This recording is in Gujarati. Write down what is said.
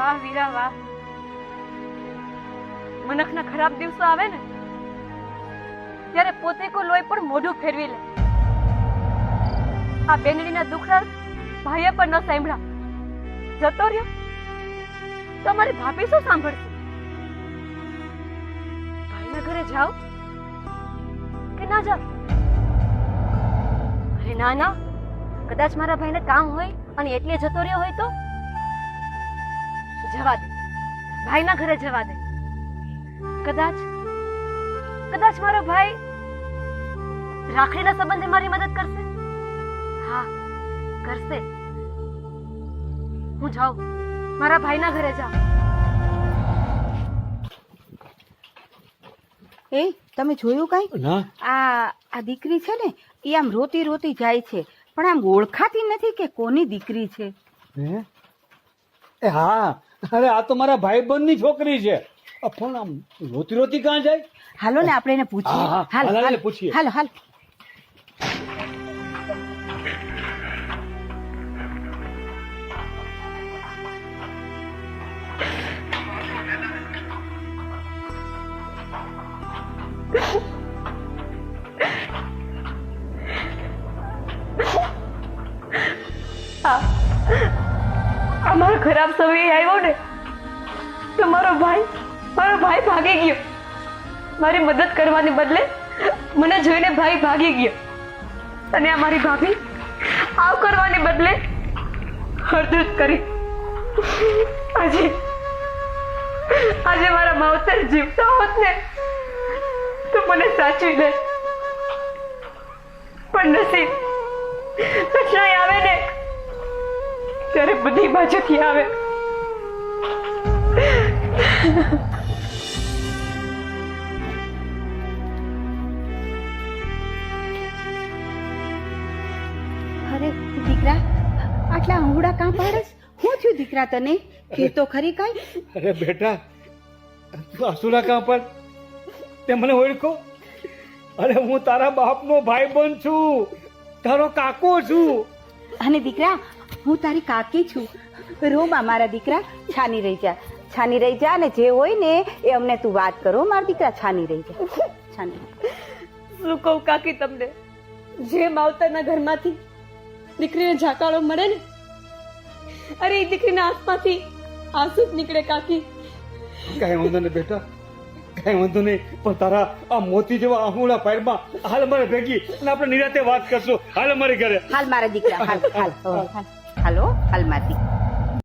વાહ વીરા વાહ. મનખના ખરાબ દિવસો આવે ને ત્યારે પોતે કો લોહી પણ મોઢું ફેરવી લે. આ બેનડીના દુખડા ભાઈએ પણ ન સાંભળ્યા. જતો રહ્યો તો અમારી ભાભી શું સાંભળશે? ભાઈના ઘરે જાવ કે ના જાવ? અરે ના ના, કદાચ મારા ભાઈને કામ હોય અને એટલે જતો રહ્યો હોય તો જવા દે, ભાઈના ઘરે જવા દે. કદાચ મારો ભાઈ રાખડીના સંબંધે મારી મદદ કરશે. હા કરશે. હું જાઉં, મારા ભાઈના ઘરે જાઉં. એ તમે જોયું કઈ? ના. આ દીકરી છે ને એ આમ રોતી રોતી જાય છે, પણ આમ ઓળખાતી નથી કે કોની દીકરી છે. હે? એ હા, અરે આ તો મારા ભાઈબંધની છોકરી છે. પણ આમ રોતી રોતી ક્યાં જાય? હાલો ને આપણે એને પૂછીએ. હા, હા, હાલ, હાલ, પૂછીએ. હાલો હાલ. અમારો ખરાબ સમય આવ્યો ને તો મારો ભાઈ ભાગી ગયો. મારી મદદ કરવાને બદલે મને જોઈને ભાઈ ભાગી ગયો. અને આ મારી ભાભી આવ કરવાને બદલે હળદૂત કરી. આજે મારા માવતર જીવતા હોત ને તો મને સાચવી લે. પણ નસીબ કઠણાઈ આવે ને ત્યારે બધી બાજુથી આવે. અરે દીકરા, આટલા અંગુડા કાં પાડસ? શું થયું દીકરા તને? કે તો ખરી કઈ? અરે બેટા, તું આસુરા કાં પર તે મને ઓળખો? અરે હું તારા બાપનો ભાઈબંધ છું, તારો કાકો છું. અને દીકરા, હું તારી કાકી છું. રોમાં મારા દીકરા, છાની રહી જા, છાની રહી જા. અને જે હોય ને એ અમને તું વાત કરો મારા દીકરા. છાની રહી જા, છાની. શું કહું કાકી તમને? જે માવતરના ઘરમાંથી દીકરીને ઝાકાળો મળે ને, અરે એ દીકરીના આંખમાંથી આંસુ જ નીકળે કાકી. કાંઈ વાંધો નહીં બેટા, કાંઈ વાંધો નહીં. પણ તારા આ મોતી જેવા આહુડા પાયરમાં હાલ મારે ભેગી અને આપણે નિરાતે વાત કરશું. હાલ અમારી ઘરે. હાલ મારા દીકરા, હાલ હાલ હાલ. હાલો હાલ મારા દીકરા.